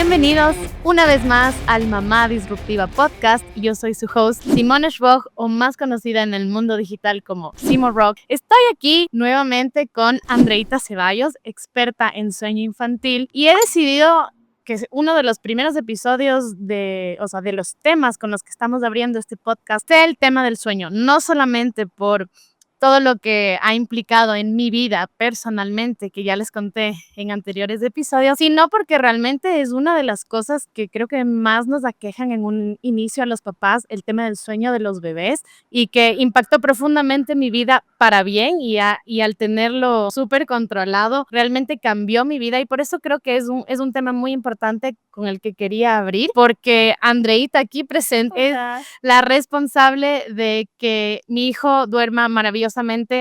Bienvenidos una vez más al Mamá Disruptiva Podcast. Yo soy su host, Simone Schwog, o más conocida en el mundo digital como Simo Rock. Estoy aquí nuevamente con Andreita Ceballos, experta en sueño infantil, y he decidido que uno de los primeros episodios de los temas con los que estamos abriendo este podcast sea el tema del sueño, no solamente por todo lo que ha implicado en mi vida personalmente, que ya les conté en anteriores episodios, sino porque realmente es una de las cosas que creo que más nos aquejan en un inicio a los papás, el tema del sueño de los bebés, y que impactó profundamente mi vida para bien, y al tenerlo súper controlado, realmente cambió mi vida, y por eso creo que es un tema muy importante con el que quería abrir, porque Andreita aquí presente es la responsable de que mi hijo duerma maravillosamente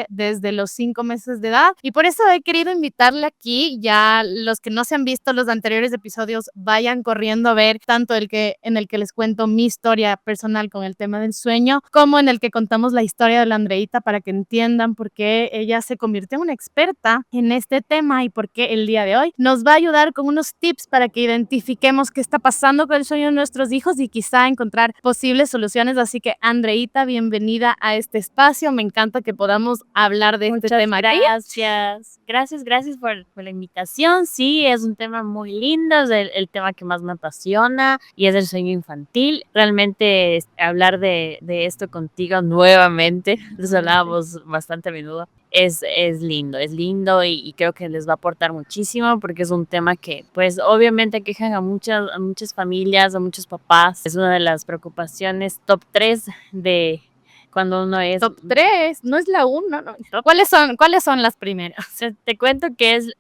desde los 5 meses de edad, y por eso he querido invitarle aquí. Ya los que no se han visto los anteriores episodios, vayan corriendo a ver tanto en el que les cuento mi historia personal con el tema del sueño, como en el que contamos la historia de la Andreita, para que entiendan por qué ella se convirtió en una experta en este tema y por qué el día de hoy nos va a ayudar con unos tips para que identifiquemos qué está pasando con el sueño de nuestros hijos y quizá encontrar posibles soluciones. Así que, Andreita, bienvenida a este espacio. Me encanta que podamos hablar de este tema. Gracias por la invitación. Sí, es un tema muy lindo, es el tema que más me apasiona y es el sueño infantil. Realmente hablar de esto contigo nuevamente, nos hablábamos bastante a menudo. Es lindo y creo que les va a aportar muchísimo, porque es un tema que pues obviamente aquejan a muchas familias, a muchos papás. Es una de las preocupaciones top 3 de cuando uno es... Top 3, no es la 1. No. ¿Cuáles son las primeras? Te cuento que es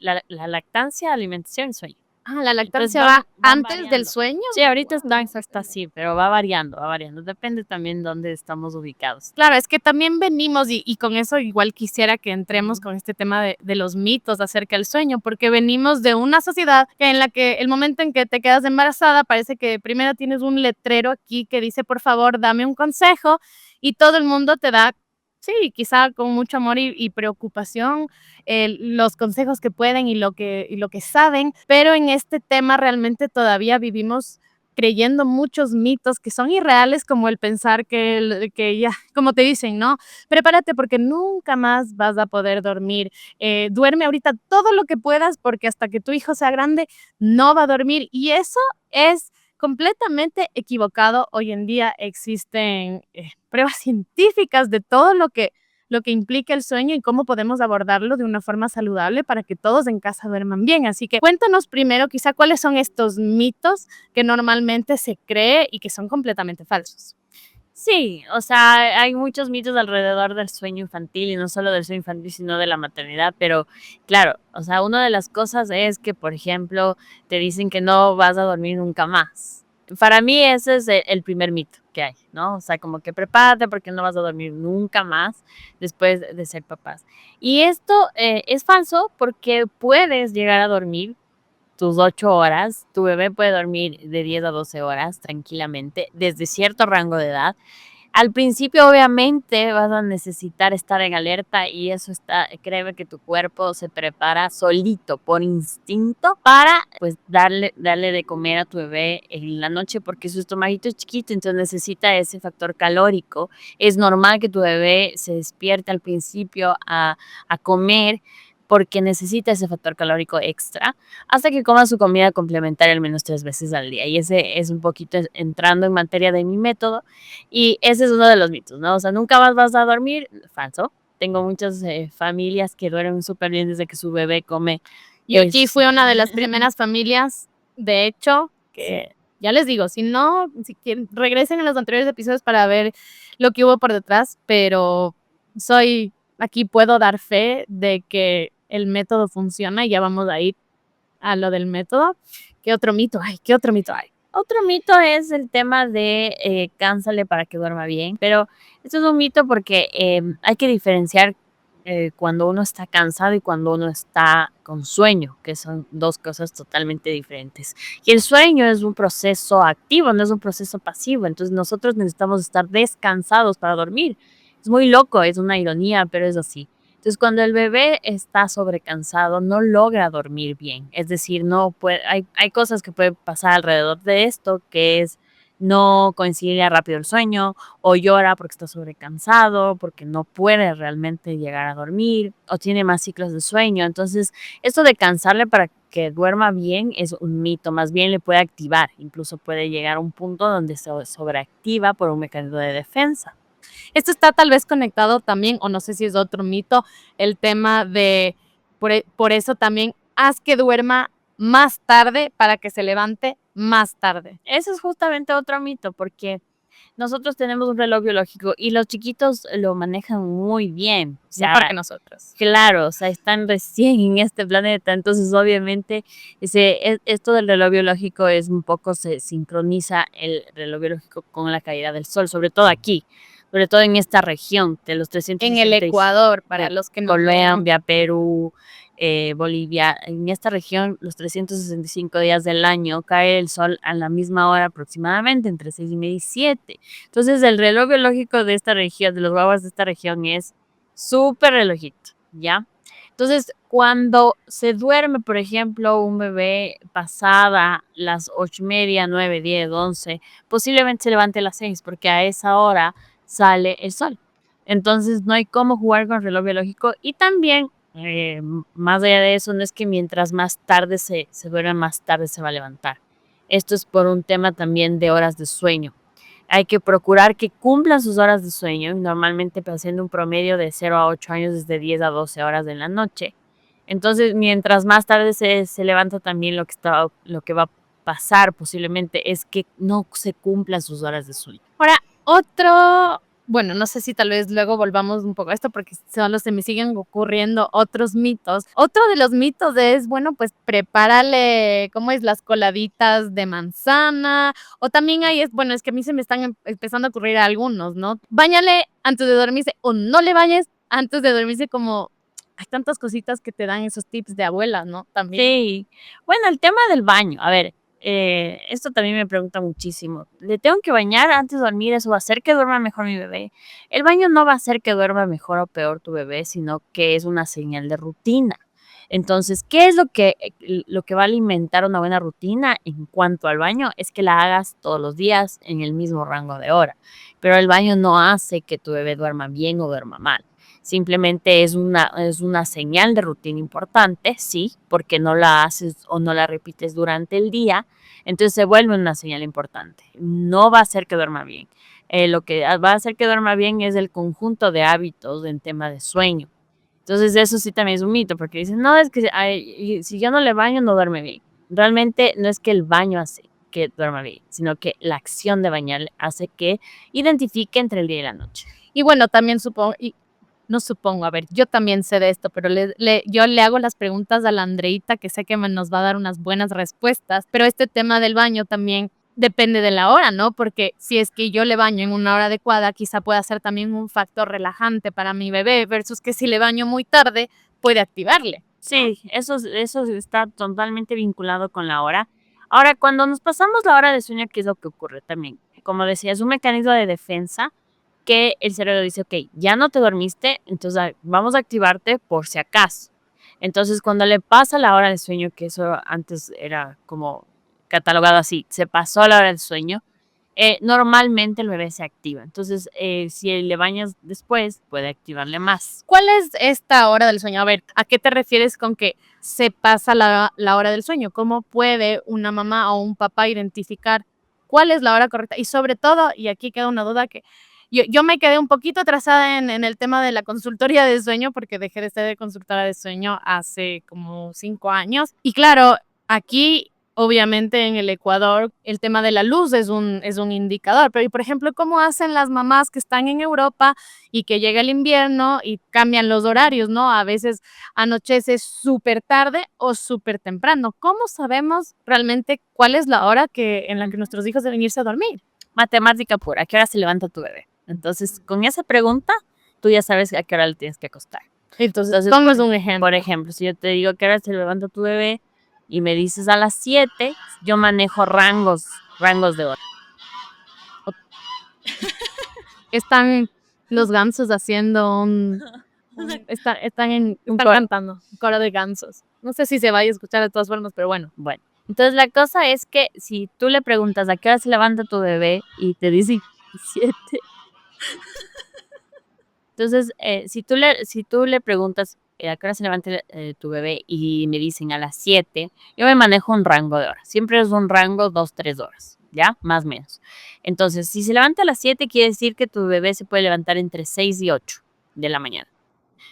la lactancia, alimentación y sueño. La lactancia va antes variando. del sueño. Sí, ahorita está así, pero va variando. Depende también dónde estamos ubicados. Claro, es que también venimos, y con eso igual quisiera que entremos con este tema de los mitos acerca del sueño, porque venimos de una sociedad en la que el momento en que te quedas embarazada, parece que primero tienes un letrero aquí que dice, por favor, dame un consejo, y todo el mundo te da, sí, quizá con mucho amor y preocupación, los consejos que pueden y lo que saben, pero en este tema realmente todavía vivimos creyendo muchos mitos que son irreales, como el pensar que ya, como te dicen, ¿no? Prepárate porque nunca más vas a poder dormir. Duerme ahorita todo lo que puedas, porque hasta que tu hijo sea grande no va a dormir. Y eso es completamente equivocado. Hoy en día existen pruebas científicas de todo lo que implica el sueño y cómo podemos abordarlo de una forma saludable para que todos en casa duerman bien. Así que cuéntanos primero quizá cuáles son estos mitos que normalmente se cree y que son completamente falsos. Sí, o sea, hay muchos mitos alrededor del sueño infantil, y no solo del sueño infantil, sino de la maternidad, pero claro, o sea, una de las cosas es que, por ejemplo, te dicen que no vas a dormir nunca más. Para mí ese es el primer mito que hay, ¿no? O sea, como que prepárate porque no vas a dormir nunca más después de ser papás. Y esto es falso, porque puedes llegar a dormir tus 8 horas, tu bebé puede dormir de 10 a 12 horas tranquilamente desde cierto rango de edad. Al principio obviamente vas a necesitar estar en alerta, y eso créeme que tu cuerpo se prepara solito, por instinto, para pues darle de comer a tu bebé en la noche, porque su estomaguito es chiquito, entonces necesita ese factor calórico. Es normal que tu bebé se despierte al principio a comer, porque necesita ese factor calórico extra, hasta que coma su comida complementaria al menos 3 veces al día. Y ese es un poquito entrando en materia de mi método, y ese es uno de los mitos, ¿no? O sea, nunca más vas a dormir, falso. Tengo muchas familias que duermen súper bien desde que su bebé come. Yo aquí fui una de las primeras familias, de hecho, que ya les digo, si quieren, regresen a los anteriores episodios para ver lo que hubo por detrás, pero aquí puedo dar fe de que el método funciona, y ya vamos a ir a lo del método. ¿Qué otro mito hay? Otro mito es el tema de cánsale para que duerma bien, pero esto es un mito porque hay que diferenciar cuando uno está cansado y cuando uno está con sueño, que son dos cosas totalmente diferentes. Y el sueño es un proceso activo, no es un proceso pasivo, entonces nosotros necesitamos estar descansados para dormir. Es muy loco, es una ironía, pero es así. Entonces, cuando el bebé está sobrecansado, no logra dormir bien. Es decir, no puede, hay cosas que pueden pasar alrededor de esto, que es no concilia rápido el sueño, o llora porque está sobrecansado, porque no puede realmente llegar a dormir, o tiene más ciclos de sueño. Entonces, esto de cansarle para que duerma bien es un mito, más bien le puede activar, incluso puede llegar a un punto donde se sobreactiva por un mecanismo de defensa. Esto está tal vez conectado también, o no sé si es otro mito, el tema de, por eso también, haz que duerma más tarde para que se levante más tarde. Ese es justamente otro mito, porque nosotros tenemos un reloj biológico y los chiquitos lo manejan muy bien. O sea, Mejor que nosotros. claro, o sea, están recién en este planeta, entonces obviamente esto del reloj biológico es un poco, se sincroniza el reloj biológico con la caída del sol, sobre todo aquí, sobre todo en esta región de los 300 En el Ecuador, para de los que no Colombia, Perú, Bolivia, en esta región los 365 días del año cae el sol a la misma hora aproximadamente, entre 6:30 y 7. Entonces el reloj biológico de esta región, de los guaguas de esta región es súper relojito, ¿ya? Entonces, cuando se duerme, por ejemplo, un bebé pasada las 8:30, 9, 10, 11, posiblemente se levante a las 6 porque a esa hora sale el sol. Entonces, no hay cómo jugar con el reloj biológico y también, más allá de eso, no es que mientras más tarde se duerme, más tarde se va a levantar. Esto es por un tema también de horas de sueño. Hay que procurar que cumplan sus horas de sueño, normalmente haciendo un promedio de 0 a 8 años, desde 10 a 12 horas de la noche. Entonces, mientras más tarde se levanta, también lo que va a pasar posiblemente es que no se cumplan sus horas de sueño. Ahora, otro, bueno, no sé si tal vez luego volvamos un poco a esto porque solo se me siguen ocurriendo otros mitos. Otro de los mitos es, bueno, pues prepárale, ¿cómo es? Las coladitas de manzana. O también hay, bueno, es que a mí se me están empezando a ocurrir algunos, ¿no? Báñale antes de dormirse o no le bañes antes de dormirse, como hay tantas cositas que te dan esos tips de abuela, ¿no? También. Sí. Bueno, el tema del baño. A ver, esto también me pregunta muchísimo. ¿Le tengo que bañar antes de dormir? ¿Eso va a hacer que duerma mejor mi bebé? El baño no va a hacer que duerma mejor o peor tu bebé, sino que es una señal de rutina. Entonces, ¿qué es lo que va a alimentar una buena rutina en cuanto al baño? Es que la hagas todos los días en el mismo rango de hora. Pero el baño no hace que tu bebé duerma bien o duerma mal. Simplemente es una señal de rutina importante, sí, porque no la haces o no la repites durante el día, entonces se vuelve una señal importante. No va a hacer que duerma bien. Lo que va a hacer que duerma bien es el conjunto de hábitos en tema de sueño. Entonces eso sí también es un mito, porque dicen, no, es que si yo no le baño, no duerme bien. Realmente no es que el baño hace que duerma bien, sino que la acción de bañar hace que identifique entre el día y la noche. Y bueno, también supongo, no supongo, a ver, yo también sé de esto, pero yo le hago las preguntas a la Andreita, que sé que nos va a dar unas buenas respuestas, pero este tema del baño también depende de la hora, ¿no? Porque si es que yo le baño en una hora adecuada, quizá pueda ser también un factor relajante para mi bebé, versus que si le baño muy tarde, puede activarle. Sí, eso está totalmente vinculado con la hora. Ahora, cuando nos pasamos la hora de sueño, ¿qué es lo que ocurre también? Como decía, es un mecanismo de defensa que el cerebro dice, ok, ya no te dormiste, entonces vamos a activarte por si acaso. Entonces, cuando le pasa la hora de sueño, que eso antes era como catalogado así, se pasó la hora del sueño, normalmente el bebé se activa. Entonces, si le bañas después, puede activarle más. ¿Cuál es esta hora del sueño? A ver, ¿a qué te refieres con que se pasa la hora del sueño? ¿Cómo puede una mamá o un papá identificar cuál es la hora correcta? Y sobre todo, y aquí queda una duda que yo me quedé un poquito atrasada en el tema de la consultoría de sueño, porque dejé de ser consultora de sueño hace como 5 años. Y claro, aquí obviamente en el Ecuador el tema de la luz es un indicador, pero y por ejemplo, ¿cómo hacen las mamás que están en Europa y que llega el invierno y cambian los horarios, ¿no? A veces anochece súper tarde o súper temprano. ¿Cómo sabemos realmente cuál es la hora en la que nuestros hijos deben irse a dormir? Matemática pura, ¿a qué hora se levanta tu bebé? Entonces, con esa pregunta, tú ya sabes a qué hora le tienes que acostar. Entonces ponnos un ejemplo. Por ejemplo, si yo te digo a qué hora se levanta tu bebé y me dices a las 7, yo manejo rangos de hora. Están los gansos haciendo Están cantando un coro de gansos. No sé si se vaya a escuchar de todas formas, pero bueno. Bueno, entonces la cosa es que si tú le preguntas a qué hora se levanta tu bebé y te dice 7, entonces si tú le preguntas a qué hora se levanta tu bebé y me dicen a las 7, yo me manejo un rango de horas. Siempre es un rango 2, 3 horas, ¿ya? Más o menos. Entonces, si se levanta a las 7, quiere decir que tu bebé se puede levantar entre 6 y 8 de la mañana.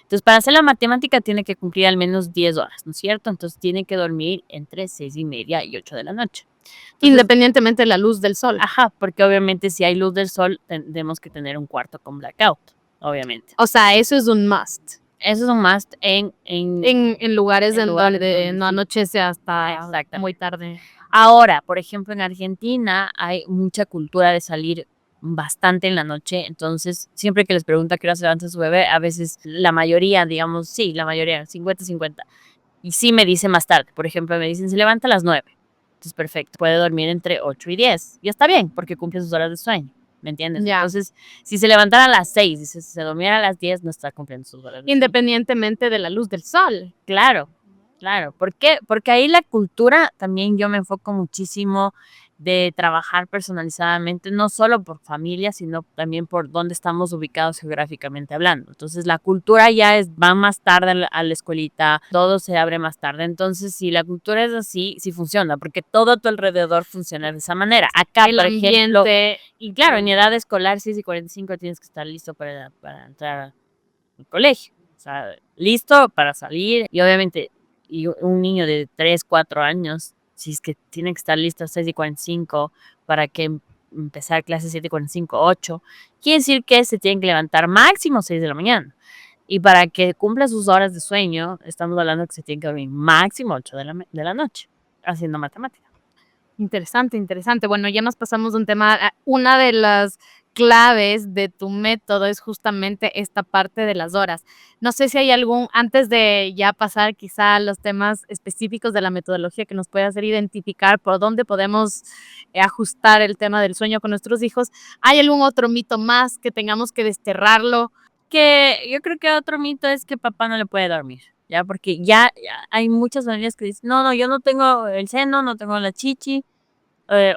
Entonces, para hacer la matemática tiene que cumplir al menos 10 horas, ¿no es cierto? Entonces, tiene que dormir entre 6:30 y 8 de la noche. Entonces, Independientemente de la luz del sol. ajá, porque obviamente si hay luz del sol, tenemos que tener un cuarto con blackout, obviamente. O sea, eso es un must. Eso es un must en lugares en en lugares donde donde no sí. anochece hasta Exactamente. muy tarde. Ahora, por ejemplo, en Argentina hay mucha cultura de salir bastante en la noche, entonces siempre que les pregunta a qué hora se levanta su bebé, a veces la mayoría, digamos, sí, la mayoría, 50-50, y sí me dice más tarde, por ejemplo, me dicen se levanta a las 9, entonces perfecto, puede dormir entre 8 y 10, y está bien, porque cumple sus horas de sueño, ¿me entiendes? Ya. Entonces, si se levantara a las 6 y se durmiera a las 10, no está cumpliendo sus horas de sueño. Independientemente de la luz del sol. Claro, claro. ¿Por qué? Porque ahí la cultura también yo me enfoco muchísimo de trabajar personalizadamente, no solo por familia, sino también por dónde estamos ubicados geográficamente hablando. Entonces, la cultura ya va más tarde a la escuelita, todo se abre más tarde. Entonces, si la cultura es así, sí funciona, porque todo a tu alrededor funciona de esa manera. Acá, El por ejemplo, ambiente. y claro, en edad escolar, 6:45 tienes que estar listo para entrar al colegio. O sea, listo para salir. Y obviamente, y un niño de 3, 4 años, si es que tiene que estar listo a 6:45 para que empezar clases 7:45, 8, quiere decir que se tienen que levantar máximo 6 de la mañana. Y para que cumpla sus horas de sueño, estamos hablando que se tiene que dormir máximo 8 de la noche, haciendo matemática. Interesante, interesante. Bueno, ya nos pasamos de un tema. Una de las claves de tu método es justamente esta parte de las horas. No sé si hay antes de ya pasar quizá a los temas específicos de la metodología que nos puede hacer identificar por dónde podemos ajustar el tema del sueño con nuestros hijos, ¿hay algún otro mito más que tengamos que desterrarlo? Que yo creo que otro mito es que papá no le puede dormir, ¿ya? Porque ya hay muchas familias que dicen, no, yo no tengo el seno, no tengo la chichi,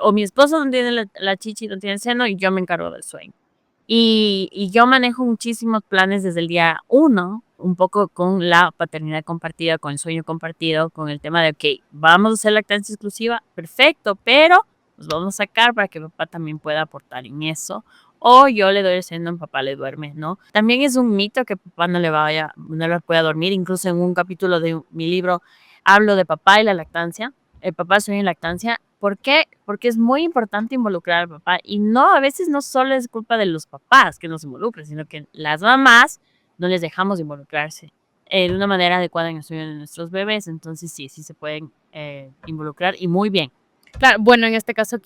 o mi esposo no tiene la chichi, no tiene el seno, y yo me encargo del sueño. Y yo manejo muchísimos planes desde el día 1, un poco con la paternidad compartida, con el sueño compartido, con el tema de, ok, vamos a hacer lactancia exclusiva, perfecto, pero nos vamos a sacar para que papá también pueda aportar en eso. O yo le doy el seno, papá le duerme, ¿no? También es un mito que papá no le pueda dormir. Incluso en un capítulo de mi libro hablo de papá y la lactancia, el papá, sueño y lactancia. ¿Por qué? Porque es muy importante involucrar al papá. Y no, a veces no solo es culpa de los papás que nos involucren, sino que las mamás no les dejamos involucrarse de una manera adecuada en el sueño de nuestros bebés. Entonces sí se pueden involucrar y muy bien. Claro, bueno, en este caso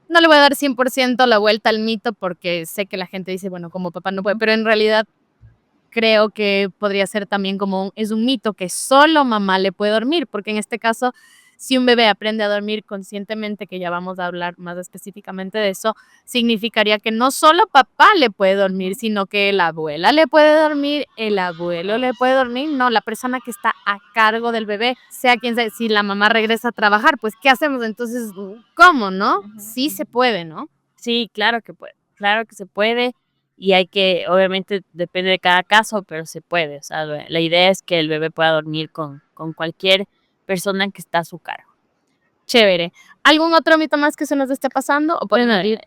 no le voy a dar 100% la vuelta al mito porque sé que la gente dice, bueno, como papá no puede, pero en realidad creo que podría ser también es un mito que solo mamá le puede dormir, porque en este caso, si un bebé aprende a dormir conscientemente, que ya vamos a hablar más específicamente de eso, significaría que no solo papá le puede dormir, sino que la abuela le puede dormir, el abuelo le puede dormir, no, la persona que está a cargo del bebé, sea quien sea, si la mamá regresa a trabajar, pues ¿qué hacemos? Entonces, ¿cómo, no? Sí se puede, ¿no? Sí, claro que puede, claro que se puede. Y hay que, obviamente depende de cada caso, pero se puede. O sea, la idea es que el bebé pueda dormir con cualquier persona que está a su cargo. Chévere. ¿Algún otro mito más que se nos esté pasando? ¿O Bueno, podemos ir?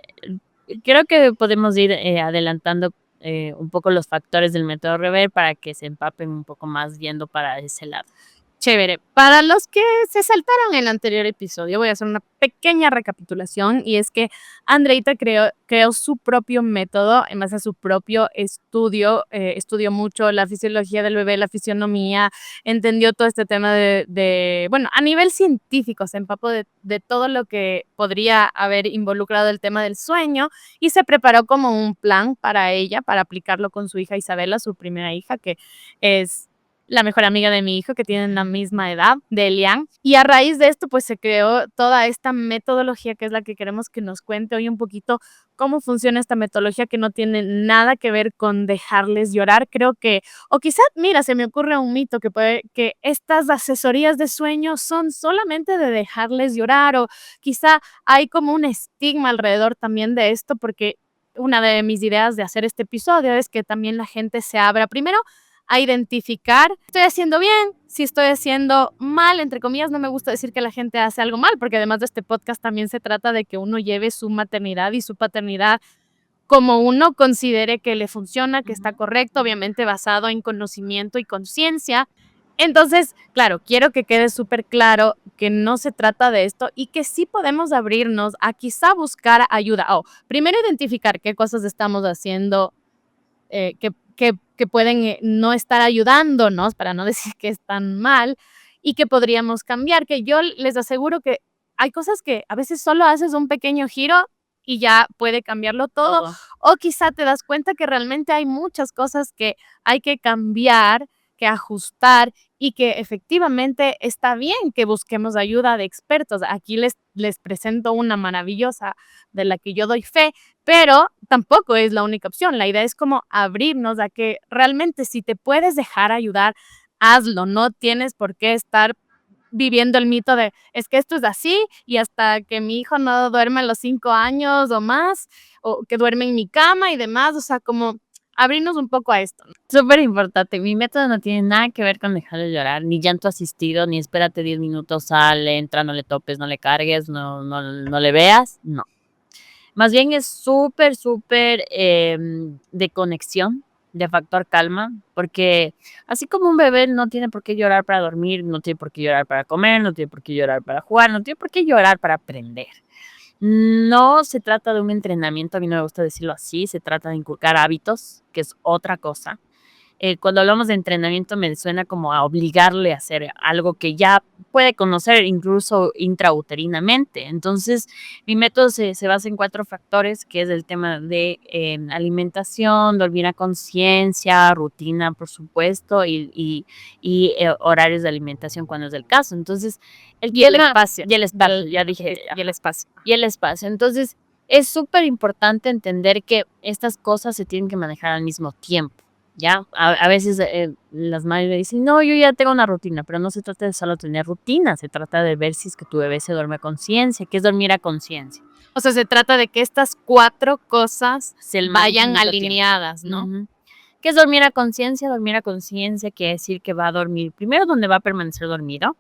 creo que podemos ir adelantando un poco los factores del método Rever para que se empapen un poco más yendo para ese lado. Chévere. Para los que se saltaron el anterior episodio, voy a hacer una pequeña recapitulación y es que Andreita creó su propio método en base a su propio estudio. Estudió mucho la fisiología del bebé, la fisionomía, entendió todo este tema bueno, a nivel científico se empapó de todo lo que podría haber involucrado el tema del sueño y se preparó como un plan para ella, para aplicarlo con su hija Isabela, su primera hija, que es la mejor amiga de mi hijo, que tienen la misma edad, de Elian. Y a raíz de esto, pues se creó toda esta metodología que es la que queremos que nos cuente hoy un poquito cómo funciona esta metodología, que no tiene nada que ver con dejarles llorar. Creo que, o quizás, mira, se me ocurre un mito que estas asesorías de sueño son solamente de dejarles llorar, o quizá hay como un estigma alrededor también de esto, porque una de mis ideas de hacer este episodio es que también la gente se abra primero a identificar, estoy haciendo bien, si estoy haciendo mal, entre comillas. No me gusta decir que la gente hace algo mal, porque además de este podcast también se trata de que uno lleve su maternidad y su paternidad como uno considere que le funciona, que está correcto, obviamente basado en conocimiento y conciencia. Entonces, claro, quiero que quede súper claro que no se trata de esto y que sí podemos abrirnos a quizá buscar ayuda. Primero identificar qué cosas estamos haciendo que pueden no estar ayudándonos, para no decir que están mal, y que podríamos cambiar, que yo les aseguro que hay cosas que a veces solo haces un pequeño giro y ya puede cambiarlo todo, o quizá te das cuenta que realmente hay muchas cosas que hay que cambiar, que ajustar, y que efectivamente está bien que busquemos ayuda de expertos. Aquí les presento una maravillosa de la que yo doy fe, pero tampoco es la única opción. La idea es como abrirnos a que realmente, si te puedes dejar ayudar, hazlo. No tienes por qué estar viviendo el mito de, es que esto es así y hasta que mi hijo no duerme a los 5 años o más, o que duerme en mi cama y demás. O sea, como abrirnos un poco a esto, ¿no? Súper importante. Mi método no tiene nada que ver con dejar de llorar, ni llanto asistido, ni espérate 10 minutos, sale, entra, no le topes, no le cargues, no le veas. No. Más bien es súper, súper de conexión, de factor calma, porque así como un bebé no tiene por qué llorar para dormir, no tiene por qué llorar para comer, no tiene por qué llorar para jugar, no tiene por qué llorar para aprender. No se trata de un entrenamiento, a mí no me gusta decirlo así, se trata de inculcar hábitos, que es otra cosa. Cuando hablamos de entrenamiento me suena como a obligarle a hacer algo que ya puede conocer incluso intrauterinamente. Entonces, mi método se basa en 4 factores, que es el tema de alimentación, dormir a conciencia, rutina, por supuesto, y horarios de alimentación cuando es el caso. Entonces, Y el espacio. Y el espacio, ya dije. Y el espacio. Y el espacio. Entonces, es súper importante entender que estas cosas se tienen que manejar al mismo tiempo. ¿Ya? A veces las madres me dicen, no, yo ya tengo una rutina, pero no se trata de solo tener rutina, se trata de ver si es que tu bebé se duerme a conciencia, que es dormir a conciencia. O sea, se trata de que estas 4 cosas Se vayan alineadas, ¿no? Uh-huh. ¿Qué es dormir a conciencia? Dormir a conciencia quiere decir que va a dormir primero donde va a permanecer dormido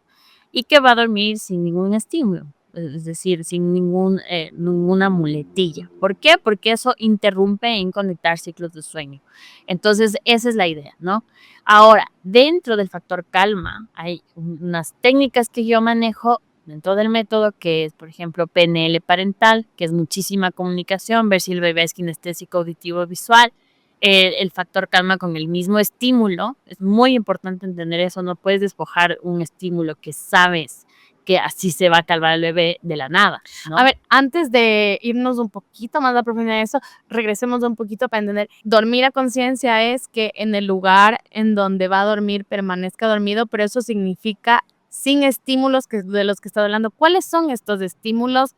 y que va a dormir sin ningún estímulo. Es decir, sin ninguna muletilla. ¿Por qué? Porque eso interrumpe en conectar ciclos de sueño. Entonces, esa es la idea, ¿no? Ahora, dentro del factor calma, hay unas técnicas que yo manejo dentro del método, que es, por ejemplo, PNL parental, que es muchísima comunicación, ver si el bebé es kinestésico, auditivo, visual. El factor calma con el mismo estímulo. Es muy importante entender eso. No puedes despojar un estímulo que sabes que así se va a calmar el bebé de la nada, ¿no? A ver, antes de irnos un poquito más a profundidad de eso, regresemos un poquito para entender. Dormir a conciencia es que en el lugar en donde va a dormir permanezca dormido, pero eso significa sin estímulos de los que está hablando. ¿Cuáles son estos estímulos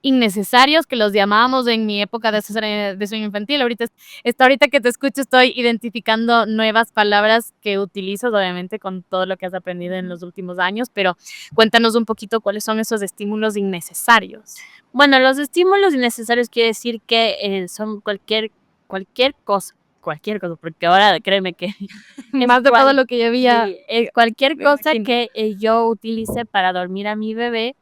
innecesarios que los llamábamos en mi época de sueño infantil? Ahorita que te escucho estoy identificando nuevas palabras que utilizas, obviamente con todo lo que has aprendido en los últimos años, pero cuéntanos un poquito cuáles son esos estímulos innecesarios. Bueno, los estímulos innecesarios quiere decir que son cualquier cosa, porque ahora créeme que más de todo lo que ya había. Sí, cualquier cosa que yo utilice para dormir a mi bebé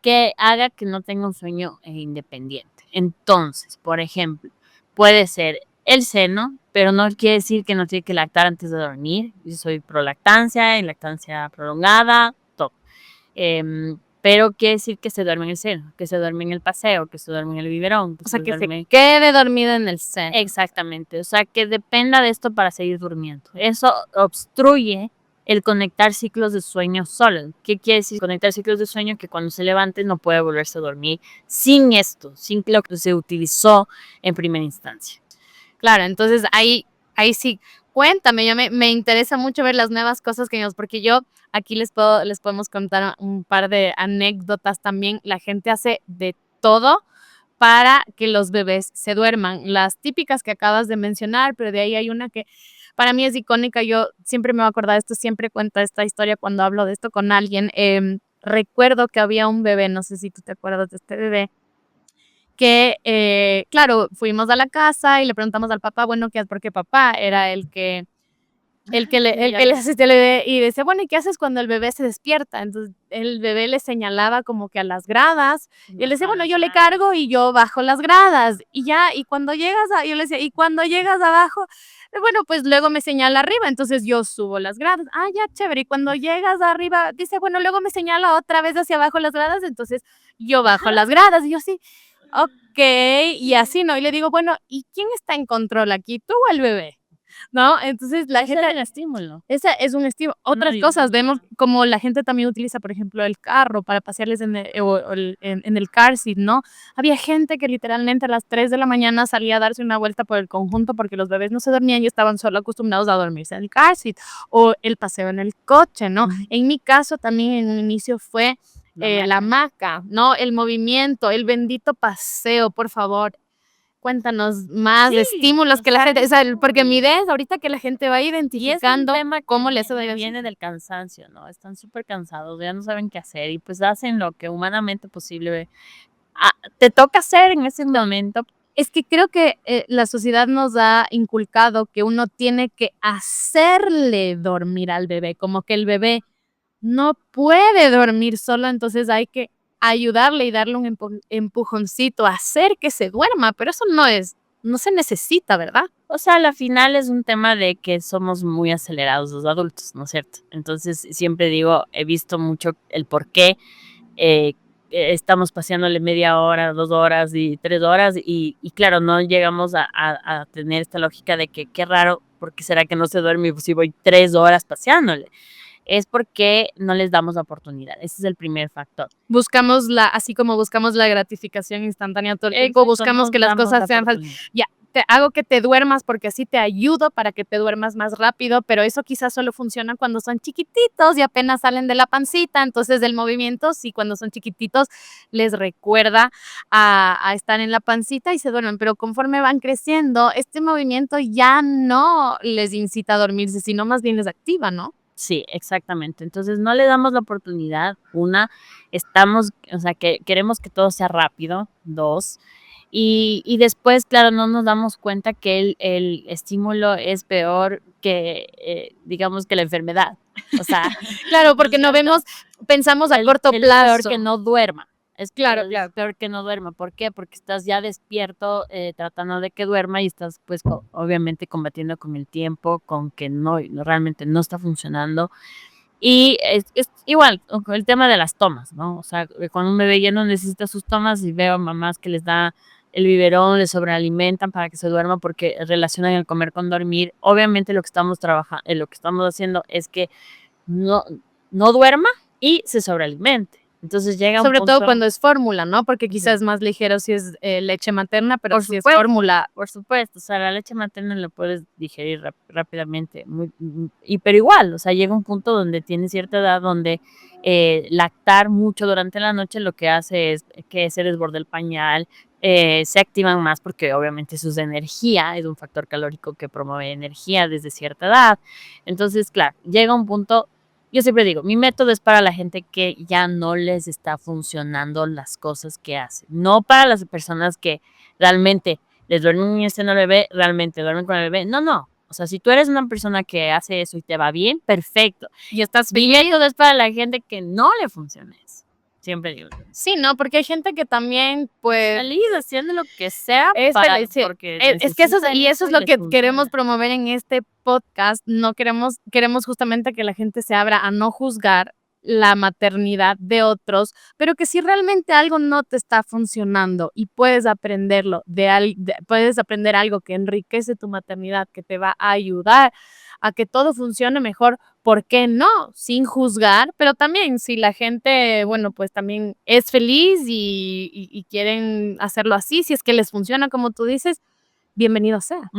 que haga que no tenga un sueño independiente. Entonces, por ejemplo, puede ser el seno, pero no quiere decir que no tiene que lactar antes de dormir. Yo soy pro lactancia, en lactancia prolongada, todo. Pero quiere decir que se duerme en el seno, que se duerme en el paseo, que se duerme en el biberón. O sea, que se quede dormido en el seno. Exactamente, o sea, que dependa de esto para seguir durmiendo. Eso obstruye el conectar ciclos de sueño solo. ¿Qué quiere decir conectar ciclos de sueño? Que cuando se levante no puede volverse a dormir sin esto, sin lo que se utilizó en primera instancia. Claro, entonces ahí sí, Cuéntame, ya me interesa mucho ver las nuevas cosas que vimos, porque yo aquí les podemos contar un par de anécdotas también. La gente hace de todo para que los bebés se duerman. Las típicas que acabas de mencionar, pero de ahí hay una que para mí es icónica. Yo siempre me voy a acordar de esto, siempre cuento esta historia cuando hablo de esto con alguien. Recuerdo que había un bebé, no sé si tú te acuerdas de este bebé, que, claro, fuimos a la casa y le preguntamos al papá, bueno, ¿qué es? Porque papá era el que le asistía al bebé y decía, bueno, ¿y qué haces cuando el bebé se despierta? Entonces el bebé le señalaba como que a las gradas y él decía, bueno, yo le cargo y yo bajo las gradas y ya, y cuando llegas yo le decía, y cuando llegas abajo, bueno, pues luego me señala arriba, entonces yo subo las gradas, ya, chévere, y cuando llegas arriba, dice, bueno, luego me señala otra vez hacia abajo las gradas, entonces yo bajo las gradas y yo sí, ok, y así, ¿no? Y le digo, bueno, ¿y quién está en control aquí, tú o el bebé? ¿No? Entonces la Ese gente, era el estímulo. esa es un estímulo. Otras No, cosas, vemos como la gente también utiliza, por ejemplo, el carro para pasearles en el car seat, ¿no? Había gente que literalmente a las 3 de la mañana salía a darse una vuelta por el conjunto porque los bebés no se dormían y estaban solo acostumbrados a dormirse en el car seat o el paseo en el coche, ¿no? En mi caso también en un inicio fue la hamaca, ¿no? El movimiento, el bendito paseo, por favor. Cuéntanos más de estímulos que la gente, o sea, porque mi idea es ahorita que la gente va Y es un identificando tema cómo que le hace daño. viene del cansancio, ¿no? Están súper cansados, ya no saben qué hacer y pues hacen lo que humanamente posible te toca hacer en ese momento. Es que creo que la sociedad nos ha inculcado que uno tiene que hacerle dormir al bebé, como que el bebé no puede dormir solo, entonces hay que ayudarle y darle un empujoncito, hacer que se duerma, pero eso no se necesita, ¿verdad? O sea, a la final es un tema de que somos muy acelerados los adultos, ¿no es cierto? Entonces, siempre digo, he visto mucho el por qué estamos paseándole media hora, 2 horas y 3 horas y claro, no llegamos a tener esta lógica de que qué raro, ¿por qué será que no se duerme si voy 3 horas paseándole? Es porque no les damos la oportunidad. Ese es el primer factor. Así como buscamos la gratificación instantánea todo el tiempo, buscamos que las cosas sean fáciles. Ya, te hago que te duermas porque así te ayudo para que te duermas más rápido, pero eso quizás solo funciona cuando son chiquititos y apenas salen de la pancita, entonces el movimiento, sí, cuando son chiquititos les recuerda a estar en la pancita y se duermen, pero conforme van creciendo, este movimiento ya no les incita a dormirse, sino más bien les activa, ¿no? Sí, exactamente. Entonces no le damos la oportunidad. Una, estamos, o sea, que queremos que todo sea rápido. Dos, y después, claro, no nos damos cuenta que el estímulo es peor que, digamos, que la enfermedad. O sea, Claro, porque no vemos, pensamos a corto es plazo. peor que no duerma. Claro, Es claro. peor que no duerma. ¿Por qué? Porque estás ya despierto tratando de que duerma y estás pues obviamente combatiendo con el tiempo, con que realmente no está funcionando. Y es igual con el tema de las tomas, ¿no? O sea, cuando un bebé ya no necesita sus tomas y veo mamás que les da el biberón, les sobrealimentan para que se duerma porque relacionan el comer con dormir. Obviamente lo que estamos trabajando, lo que estamos haciendo es que no, no duerma y se sobrealimente. Entonces llega un Sobre todo punto. cuando es fórmula, ¿no? Porque Ujú. quizás es más ligero si es leche materna, pero Por si es supuesto. fórmula. Por supuesto, o sea, la leche materna la puedes digerir rápidamente, pero igual, o sea, llega un punto donde tiene cierta edad donde lactar mucho durante la noche lo que hace es que se desborde el pañal, se activan más porque obviamente eso es energía, es un factor calórico que promueve energía desde cierta edad. Entonces, claro, llega un punto, yo siempre digo, mi método es para la gente que ya no les está funcionando las cosas que hacen, no para las personas que realmente les duermen estando el bebé, realmente duermen con el bebé. No, no. O sea, si tú eres una persona que hace eso y te va bien, perfecto. Y estás Mi feliz. método es para la gente que no le funciona eso. Siempre digo. Sí, ¿no? Porque hay gente que también, pues, Feliz haciendo lo que sea es feliz, sí. porque Es que eso necesitan y eso es y lo les que queremos funciona. promover en este podcast. No queremos justamente que la gente se abra a no juzgar la maternidad de otros, pero que si realmente algo no te está funcionando y puedes aprenderlo puedes aprender algo que enriquece tu maternidad, que te va a ayudar a que todo funcione mejor, ¿por qué no? Sin juzgar, pero también si la gente, bueno, pues también es feliz y quieren hacerlo así, si es que les funciona como tú dices, bienvenido sea.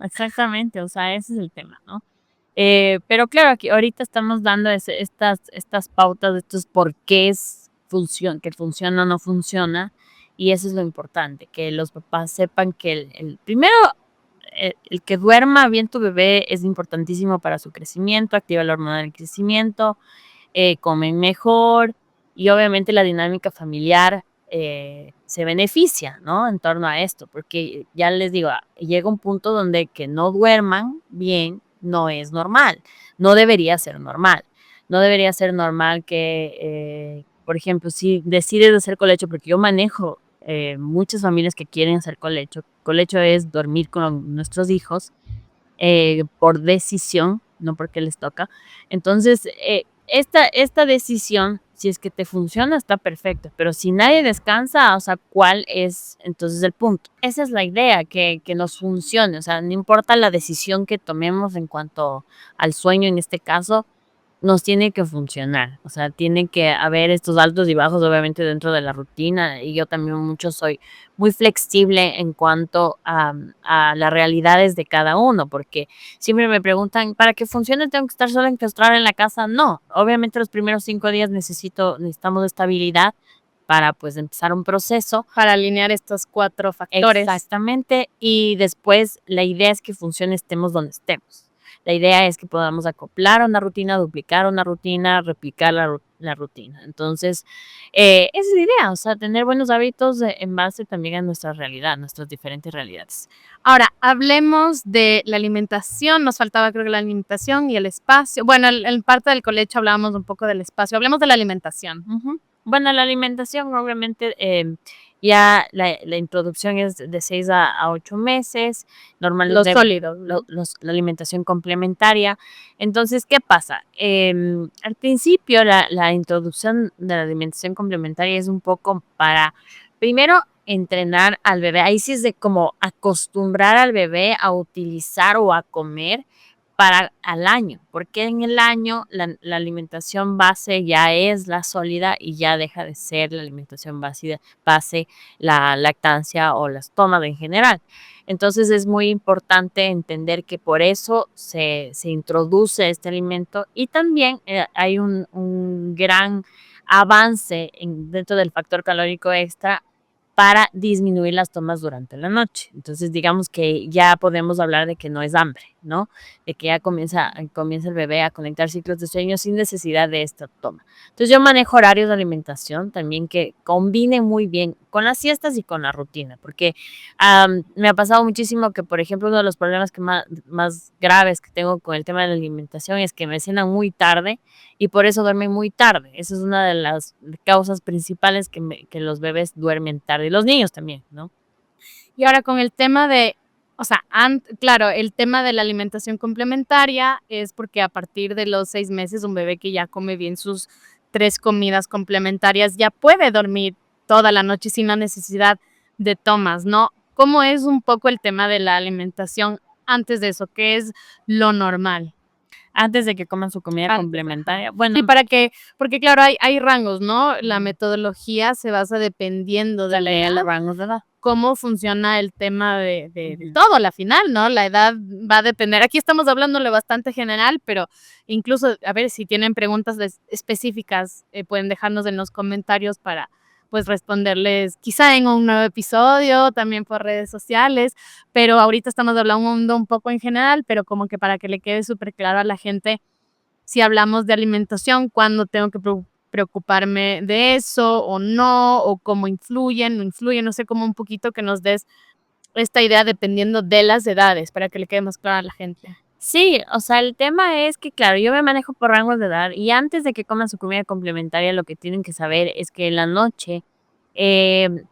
Exactamente, o sea, ese es el tema, ¿no? Pero claro, aquí ahorita estamos dando estas pautas, estos porqués que funciona o no funciona, y eso es lo importante, que los papás sepan que primero, el que duerma bien tu bebé es importantísimo para su crecimiento, activa la hormona del crecimiento, comen mejor y obviamente la dinámica familiar se beneficia, ¿no? En torno a esto, porque ya les digo, llega un punto donde que no duerman bien no es normal, no debería ser normal. No debería ser normal que, por ejemplo, si decides hacer colecho, porque yo manejo muchas familias que quieren hacer colecho. Colecho es dormir con nuestros hijos por decisión, no porque les toca. Entonces, esta decisión, si es que te funciona, está perfecto, pero si nadie descansa, o sea, ¿cuál es entonces el punto? Esa es la idea, que nos funcione, o sea, no importa la decisión que tomemos en cuanto al sueño en este caso, nos tiene que funcionar, o sea, tiene que haber estos altos y bajos, obviamente, dentro de la rutina, y yo también mucho soy muy flexible en cuanto a las realidades de cada uno, porque siempre me preguntan, ¿para que funcione tengo que estar sola enclaustrada en la casa? No, obviamente los primeros 5 días necesitamos estabilidad para, pues, empezar un proceso. Para alinear estos 4 factores. Exactamente, y después la idea es que funcione estemos donde estemos. La idea es que podamos acoplar una rutina, duplicar una rutina, replicar la rutina. Entonces, esa es la idea, o sea, tener buenos hábitos en base también a nuestra realidad, nuestras diferentes realidades. Ahora, hablemos de la alimentación. Nos faltaba, creo que la alimentación y el espacio. Bueno, en parte del colecho hablábamos un poco del espacio. Hablemos de la alimentación. Bueno, la alimentación, obviamente, ya la introducción es de 6 a 8 meses. Normalmente, Los sólidos. la alimentación complementaria. Entonces, ¿qué pasa? Al principio, la introducción de la alimentación complementaria es un poco para, primero, entrenar al bebé. Ahí sí es de como acostumbrar al bebé a utilizar o a comer para al año, porque en el año la alimentación base ya es la sólida y ya deja de ser la alimentación base, la lactancia o las tomas en general. Entonces es muy importante entender que por eso se introduce este alimento y también hay un gran avance dentro del factor calórico extra para disminuir las tomas durante la noche. Entonces, digamos que ya podemos hablar de que no es hambre, ¿no? De que ya comienza el bebé a conectar ciclos de sueño sin necesidad de esta toma. Entonces, yo manejo horarios de alimentación también que combinen muy bien con las siestas y con la rutina, porque me ha pasado muchísimo que, por ejemplo, uno de los problemas que más graves que tengo con el tema de la alimentación es que me cenan muy tarde y por eso duermen muy tarde. Esa es una de las causas principales que los bebés duermen tarde y los niños también, ¿no? Y ahora con el tema de, o sea, claro, el tema de la alimentación complementaria es porque a partir de los 6 meses un bebé que ya come bien sus 3 comidas complementarias ya puede dormir toda la noche sin la necesidad de tomas, ¿no? ¿Cómo es un poco el tema de la alimentación antes de eso? ¿Qué es lo normal? Antes de que coman su comida complementaria. Bueno, Sí, porque claro, hay rangos, ¿no? La metodología se basa dependiendo de la edad, rangos de edad. cómo funciona el tema de todo, a la final, ¿no? La edad va a depender. Aquí estamos hablándole bastante general, pero incluso, a ver, si tienen preguntas específicas, pueden dejarnos en los comentarios para, pues, responderles quizá en un nuevo episodio, también por redes sociales, pero ahorita estamos hablando un poco en general, pero como que para que le quede súper claro a la gente, si hablamos de alimentación, cuándo tengo que preocuparme de eso o no, o cómo influyen, no influyen, no sé, como un poquito que nos des esta idea dependiendo de las edades, para que le quede más claro a la gente. Sí, o sea, el tema es que, claro, yo me manejo por rangos de edad y antes de que coman su comida complementaria, lo que tienen que saber es que en la noche eh,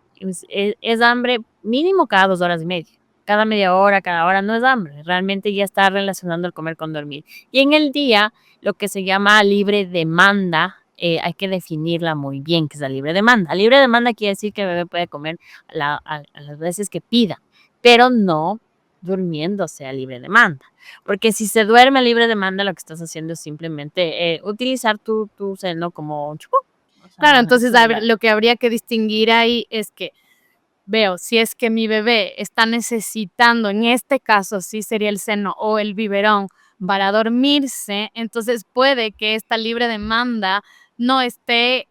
es hambre mínimo cada 2 horas y media. Cada media hora, cada hora no es hambre. Realmente ya está relacionando el comer con dormir. Y en el día, lo que se llama libre demanda, hay que definirla muy bien, que es la libre demanda. Libre demanda quiere decir que el bebé puede comer a las veces que pida, pero no durmiéndose a libre demanda. Porque si se duerme a libre demanda, lo que estás haciendo es simplemente utilizar tu seno como un chupón. Claro, entonces lo que habría que distinguir ahí es que veo si es que mi bebé está necesitando, en este caso sí sería el seno o el biberón para dormirse, entonces puede que esta libre demanda no esté,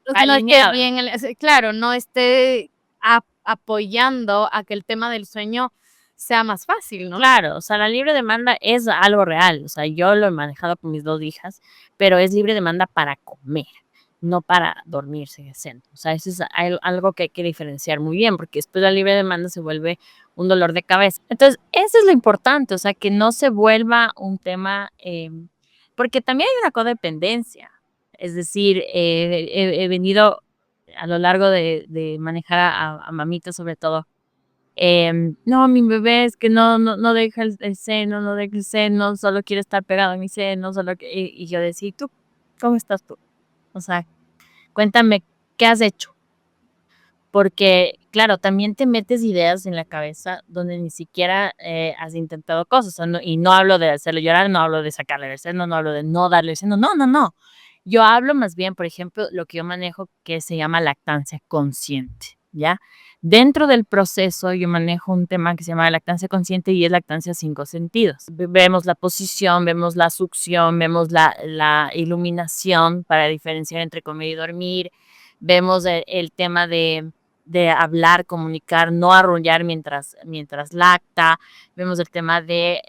o sea, no esté Alineada. bien, claro, no esté apoyando a que el tema del sueño sea más fácil, ¿no? Claro, o sea, la libre demanda es algo real, o sea, yo lo he manejado con mis 2 hijas, pero es libre demanda para comer, no para dormirse en el centro. O sea, eso es algo que hay que diferenciar muy bien, porque después la libre demanda se vuelve un dolor de cabeza. Entonces, eso es lo importante, o sea, que no se vuelva un tema, porque también hay una codependencia. Es decir, he venido a lo largo de manejar a mamitas sobre todo. No, mi bebé es que no deja el seno, no deja el seno, solo quiere estar pegado a mi seno, solo que y yo decía: "¿Y tú? ¿Cómo estás tú? O sea, cuéntame, ¿qué has hecho?". Porque, claro, también te metes ideas en la cabeza donde ni siquiera, has intentado cosas, o sea, y no hablo de hacerlo llorar, no hablo de sacarle el seno, no hablo de no darle el seno, no, no, no. Yo hablo más bien, por ejemplo, lo que yo manejo que se llama lactancia consciente, ¿ya? Dentro del proceso yo manejo un tema que se llama lactancia consciente y es lactancia 5 sentidos. Vemos la posición, vemos la succión, vemos la iluminación para diferenciar entre comer y dormir, vemos el tema de hablar, comunicar, no arrullar mientras lacta, vemos el tema de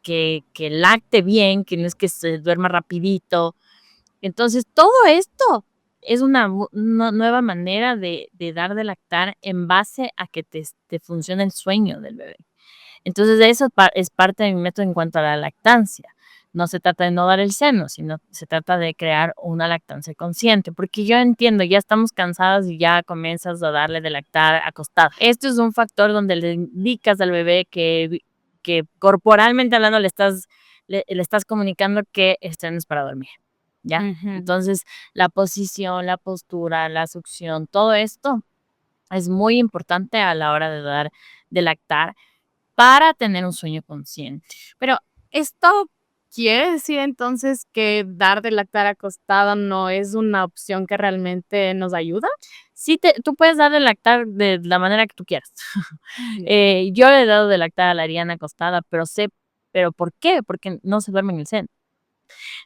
que lacte bien, que no es que se duerma rapidito. Entonces, todo esto es una nueva manera de dar de lactar en base a que te funcione el sueño del bebé. Entonces, de eso es parte de mi método en cuanto a la lactancia. No se trata de no dar el seno, sino se trata de crear una lactancia consciente, porque yo entiendo, ya estamos cansadas y ya comienzas a darle de lactar acostada. Esto es un factor donde le indicas al bebé que corporalmente hablando le estás comunicando que el seno es para dormir, ¿ya? Ujú. Entonces, la posición, la postura, la succión, todo esto es muy importante a la hora de dar de lactar para tener un sueño consciente. Pero esto quiere decir entonces que dar de lactar acostada no es una opción que realmente nos ayuda. Sí, tú puedes dar de lactar de la manera que tú quieras. Ya. Yo le he dado de lactar a la Ariana acostada, pero ¿por qué? Porque no se duerme en el seno.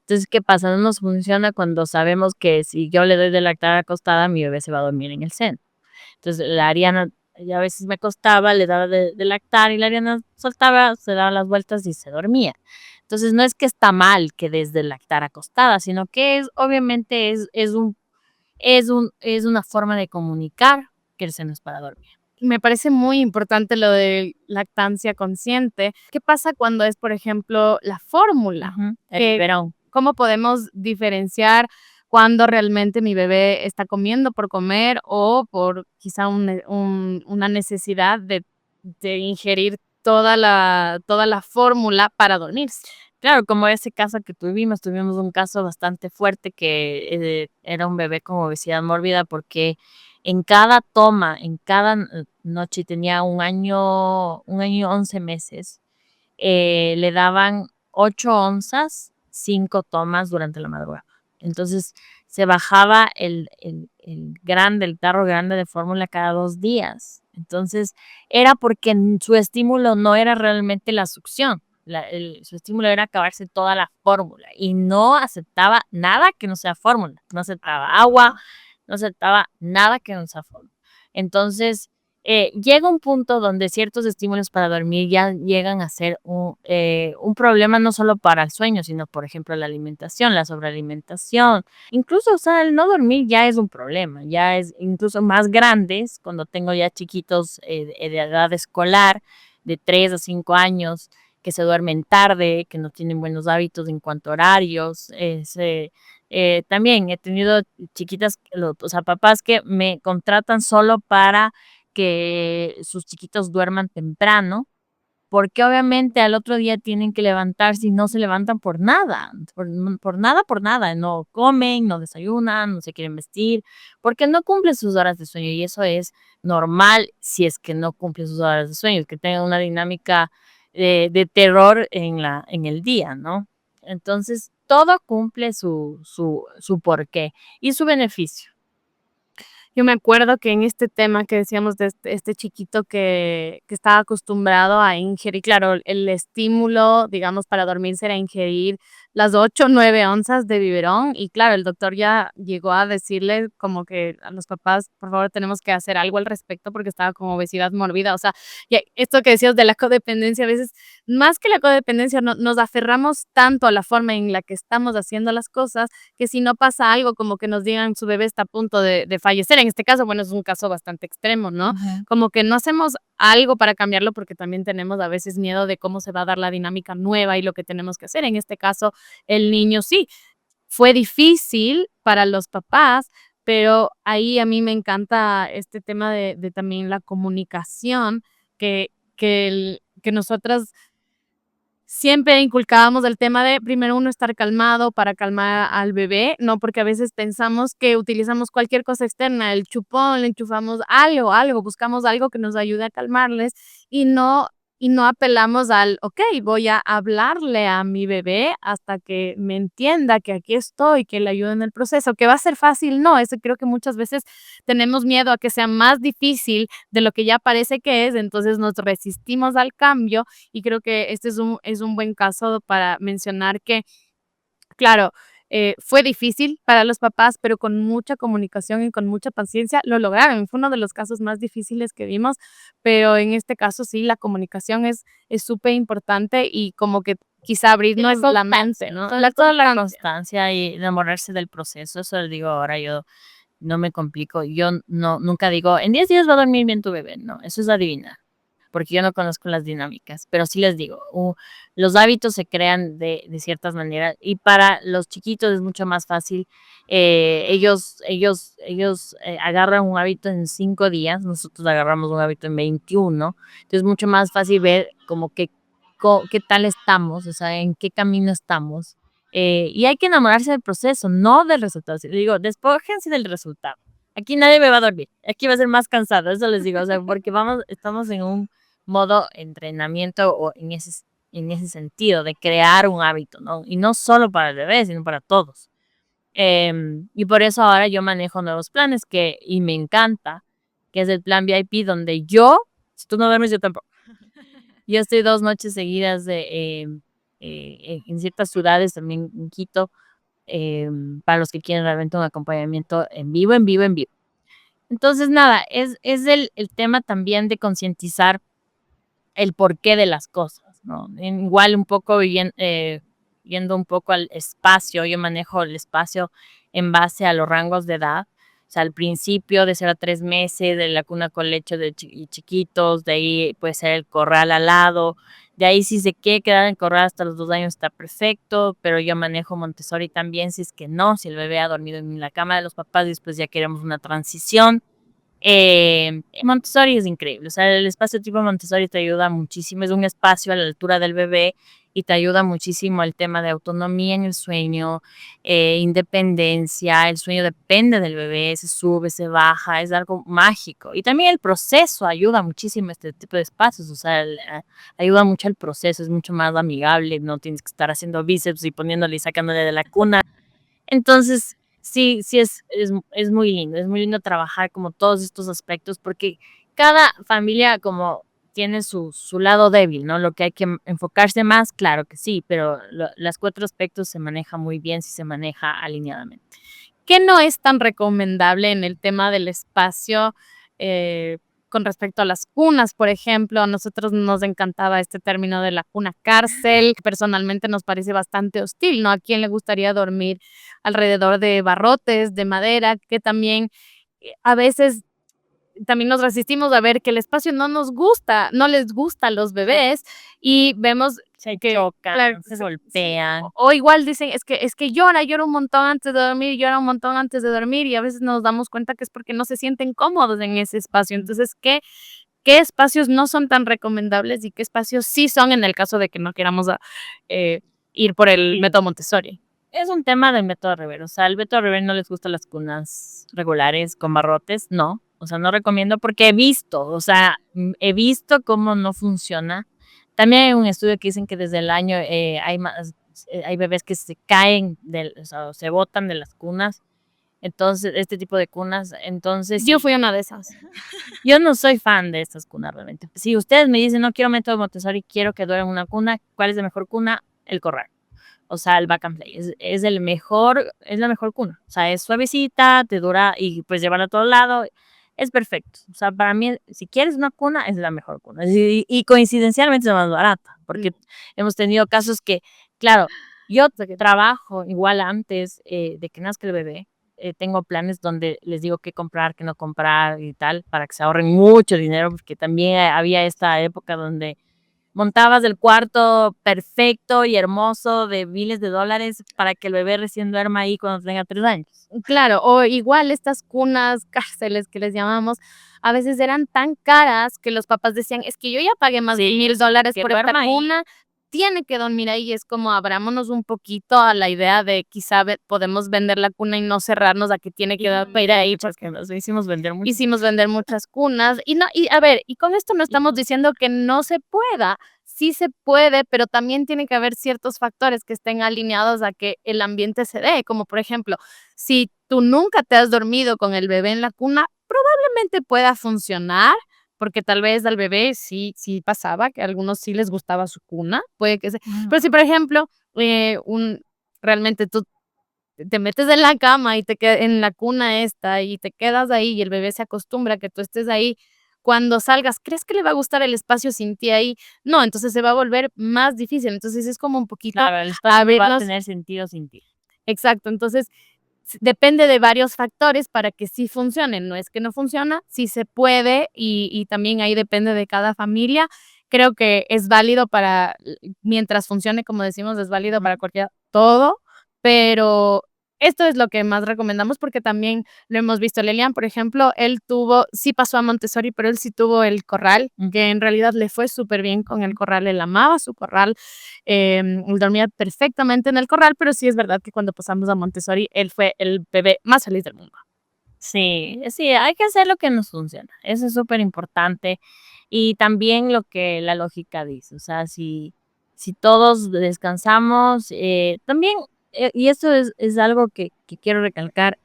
Entonces, ¿qué pasa? No nos funciona cuando sabemos que si yo le doy de lactar acostada, mi bebé se va a dormir en el seno. Entonces, la Ariana, ella a veces me acostaba, le daba de lactar y la Ariana soltaba, se daba las vueltas y se dormía. Entonces, no es que está mal que des de lactar acostada, sino que obviamente es una forma de comunicar que el seno es para dormir. Me parece muy importante lo de lactancia consciente. ¿Qué pasa cuando es, por ejemplo, la fórmula? Ujú, el biberón. ¿Cómo podemos diferenciar cuando realmente mi bebé está comiendo por comer o por quizá una necesidad de ingerir toda la fórmula para dormirse? Claro, como ese caso que tuvimos un caso bastante fuerte que, era un bebé con obesidad mórbida, porque en cada toma, en cada noche tenía 1 año y 11 meses, le daban 8 onzas, 5 tomas durante la madrugada. Entonces, se bajaba el tarro grande de fórmula cada 2 días. Entonces, era porque su estímulo no era realmente la succión, su estímulo era acabarse toda la fórmula y no aceptaba nada que no sea fórmula, no aceptaba agua, no aceptaba nada que no sea fórmula. Entonces, llega un punto donde ciertos estímulos para dormir ya llegan a ser un problema no solo para el sueño, sino, por ejemplo, la alimentación, la sobrealimentación. Incluso, o sea, el no dormir ya es un problema, ya es incluso más grandes, cuando tengo ya chiquitos de edad escolar, de 3 a 5 años, que se duermen tarde, que no tienen buenos hábitos en cuanto a horarios. También he tenido chiquitas, o sea, papás que me contratan solo para que sus chiquitos duerman temprano, porque obviamente al otro día tienen que levantarse y no se levantan por nada, no comen, no desayunan, no se quieren vestir, porque no cumplen sus horas de sueño y eso es normal si es que no cumplen sus horas de sueño, que tengan una dinámica de terror en el día, ¿no? Entonces, todo cumple su porqué y su beneficio. Yo me acuerdo que en este tema que decíamos de este chiquito que estaba acostumbrado a ingerir, claro, el estímulo, digamos, para dormirse era ingerir las 8 o 9 onzas de biberón y claro, el doctor ya llegó a decirle como que a los papás, por favor, tenemos que hacer algo al respecto porque estaba con obesidad mórbida. O sea, ya esto que decías de la codependencia, a veces más que la codependencia, nos aferramos tanto a la forma en la que estamos haciendo las cosas que si no pasa algo como que nos digan su bebé está a punto de fallecer. En este caso, bueno, es un caso bastante extremo, ¿no? Ujú. Como que no hacemos algo para cambiarlo porque también tenemos a veces miedo de cómo se va a dar la dinámica nueva y lo que tenemos que hacer. En este caso, el niño sí, fue difícil para los papás, pero ahí a mí me encanta este tema de también la comunicación que nosotras siempre inculcábamos el tema de primero uno estar calmado para calmar al bebé, ¿no? Porque a veces pensamos que utilizamos cualquier cosa externa, el chupón, le enchufamos algo, buscamos algo que nos ayude a calmarles y no apelamos al, okey, voy a hablarle a mi bebé hasta que me entienda que aquí estoy, que le ayude en el proceso, que va a ser fácil, no, eso creo que muchas veces tenemos miedo a que sea más difícil de lo que ya parece que es, entonces nos resistimos al cambio y creo que este es un buen caso para mencionar que, claro, fue difícil para los papás, pero con mucha comunicación y con mucha paciencia lo lograron. Fue uno de los casos más difíciles que vimos, pero en este caso sí, la comunicación es súper importante y como que quizá Y la abrirnos la constancia, mente, ¿no? sobre todo la constancia y enamorarse del proceso, eso le digo ahora yo. No me complico. Yo nunca digo, en 10 días va a dormir bien tu bebé. No, eso es adivinar, porque yo no conozco las dinámicas, pero sí les digo, los hábitos se crean de ciertas maneras y para los chiquitos es mucho más fácil. Ellos agarran un hábito en 5 días, nosotros agarramos un hábito en 21, entonces es mucho más fácil ver como que qué tal estamos, o sea, en qué camino estamos. Y hay que enamorarse del proceso, no del resultado. Sí, digo, despójense del resultado. Aquí nadie me va a dormir. Aquí va a ser más cansado, eso les digo, o sea, porque estamos en un modo entrenamiento o en ese sentido de crear un hábito, ¿no? Y no solo para el bebé, sino para todos. Y por eso ahora yo manejo nuevos planes y me encanta, que es el plan VIP, donde si tú no duermes, yo tampoco. Yo estoy 2 noches seguidas en ciertas ciudades, también en Quito, para los que quieren realmente un acompañamiento en vivo, en vivo, en vivo. Entonces, nada, es el tema también de concientizar el porqué de las cosas, ¿no? Igual un poco yendo un poco al espacio, yo manejo el espacio en base a los rangos de edad. O sea, al principio de 0 a 3 meses, de la cuna con leche de chiquitos, de ahí puede ser el corral al lado, de ahí si se quiere quedar en el corral hasta los 2 años está perfecto, pero yo manejo Montessori también si es que no, si el bebé ha dormido en la cama de los papás y después ya queremos una transición. Montessori es increíble, o sea, el espacio tipo Montessori te ayuda muchísimo, es un espacio a la altura del bebé y te ayuda muchísimo el tema de autonomía en el sueño, independencia, el sueño depende del bebé, se sube, se baja, es algo mágico. Y también el proceso ayuda muchísimo a este tipo de espacios, o sea, ayuda mucho al proceso, es mucho más amigable, no tienes que estar haciendo bíceps y poniéndole y sacándole de la cuna. Entonces, sí, sí es es muy lindo trabajar como todos estos aspectos, porque cada familia como tiene su lado débil, ¿no? Lo que hay que enfocarse más, claro que sí, pero las 4 aspectos se manejan muy bien si se maneja alineadamente. ¿Qué no es tan recomendable en el tema del espacio, eh, con respecto a las cunas? Por ejemplo, a nosotros nos encantaba este término de la cuna cárcel, que personalmente nos parece bastante hostil, ¿no? ¿A quién le gustaría dormir alrededor de barrotes de madera? Que también, a veces también nos resistimos a ver que el espacio no nos gusta, no les gusta a los bebés y vemos Se que, chocan, claro, se sí, golpean. o igual dicen, es que llora un montón antes de dormir, llora un montón antes de dormir y a veces nos damos cuenta que es porque no se sienten cómodos en ese espacio. Entonces, ¿qué espacios no son tan recomendables y qué espacios sí son en el caso de que no queramos eh, ir por el Sí. método Montessori? Es un tema del método Rivera. O sea, al método Rivera no les gustan las cunas regulares con barrotes, no. O sea, no recomiendo porque he visto, o sea, he visto cómo no funciona. También hay un estudio que dicen que desde el año hay bebés que se caen, o sea, se botan de las cunas. Entonces, este tipo de cunas, entonces... Yo fui una de esas. Yo no soy fan de estas cunas realmente. Si ustedes me dicen, no quiero método Montessori, quiero que duerman en una cuna, ¿cuál es la mejor cuna? El corral. O sea, el back and play. Es la mejor cuna. O sea, es suavecita, te dura y pues llevarla a todo lado. Es perfecto. O sea, para mí, si quieres una cuna, es la mejor cuna. Y coincidencialmente es más barata, porque hemos tenido casos que, claro, yo trabajo igual antes de que nazca el bebé. Tengo planes donde les digo qué comprar, qué no comprar y tal, para que se ahorren mucho dinero, porque también había esta época donde montabas el cuarto perfecto y hermoso de miles de dólares para que el bebé recién duerma ahí cuando tenga 3 años. Claro, o igual estas cunas, cárceles que les llamamos, a veces eran tan caras que los papás decían, es que yo ya pagué más de $1,000 por esta cuna, tiene que dormir ahí. Es como abrámonos un poquito a la idea de quizá podemos vender la cuna y no cerrarnos a que tiene que dormir ahí, porque nos hicimos vender muchas cunas. Y a ver, y con esto no estamos diciendo que no se pueda. Sí se puede, pero también tiene que haber ciertos factores que estén alineados a que el ambiente se dé, como por ejemplo, si tú nunca te has dormido con el bebé en la cuna, probablemente pueda funcionar, porque tal vez al bebé sí pasaba, que a algunos sí les gustaba su cuna, puede que sea. Pero si, por ejemplo, realmente tú te metes en la cama y en la cuna esta y te quedas ahí y el bebé se acostumbra a que tú estés ahí, cuando salgas, ¿crees que le va a gustar el espacio sin ti ahí? No, entonces se va a volver más difícil. Entonces es como un poquito Claro, el espacio va a tener sentido sin ti. Exacto, entonces depende de varios factores para que sí funcione. No es que no funciona, sí se puede y también ahí depende de cada familia. Creo que es válido mientras funcione, como decimos, es válido para cualquier todo, pero esto es lo que más recomendamos porque también lo hemos visto. Lelian, por ejemplo, sí pasó a Montessori, pero él sí tuvo el corral, que en realidad le fue súper bien con el corral. Él amaba su corral, él dormía perfectamente en el corral, pero sí es verdad que cuando pasamos a Montessori, él fue el bebé más feliz del mundo. Sí, hay que hacer lo que nos funciona. Eso es súper importante. Y también lo que la lógica dice. O sea, si todos descansamos, también, y esto es algo que quiero recalcar,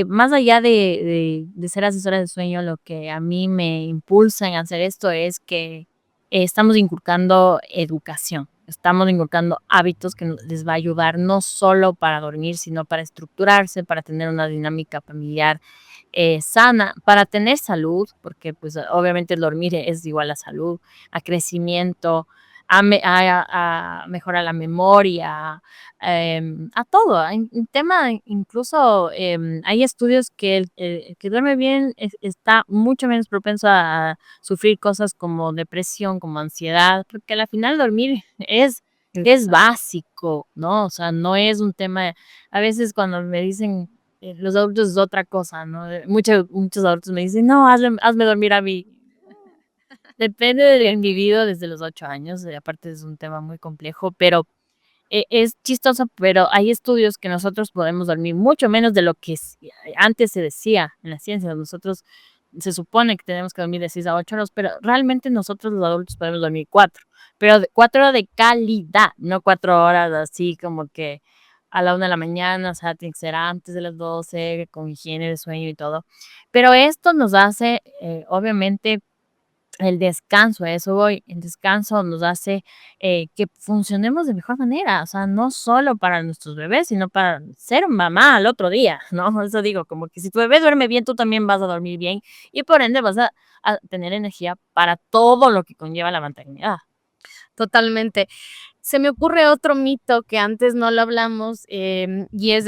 más allá de ser asesora de sueño, lo que a mí me impulsa en hacer esto es que estamos inculcando educación. Estamos inculcando hábitos que les va a ayudar no solo para dormir, sino para estructurarse, para tener una dinámica familiar sana, para tener salud, porque pues obviamente el dormir es igual a salud, a crecimiento, a mejorar la memoria, a todo. En tema, incluso hay estudios que el que duerme bien está mucho menos propenso a sufrir cosas como depresión, como ansiedad, porque al final dormir es básico, ¿no? O sea, no es un tema, a veces cuando me dicen los adultos es otra cosa, ¿no? Muchos adultos me dicen, no, hazme dormir a mí. Depende del individuo desde los 8 años, aparte es un tema muy complejo, pero es chistoso, pero hay estudios que nosotros podemos dormir mucho menos de lo que antes se decía en la ciencia. Nosotros se supone que tenemos que dormir de 6 a 8 horas, pero realmente nosotros los adultos podemos dormir 4, pero 4 horas de calidad, no 4 horas así como que a la 1 de la mañana, o sea, tiene que ser antes de las 12, con higiene de sueño y todo. Pero esto nos hace, obviamente, el descanso, a eso voy, el descanso nos hace que funcionemos de mejor manera, o sea, no solo para nuestros bebés, sino para ser mamá al otro día, ¿no? Eso digo, como que si tu bebé duerme bien, tú también vas a dormir bien y por ende vas a tener energía para todo lo que conlleva la maternidad. Totalmente. Se me ocurre otro mito que antes no lo hablamos, y es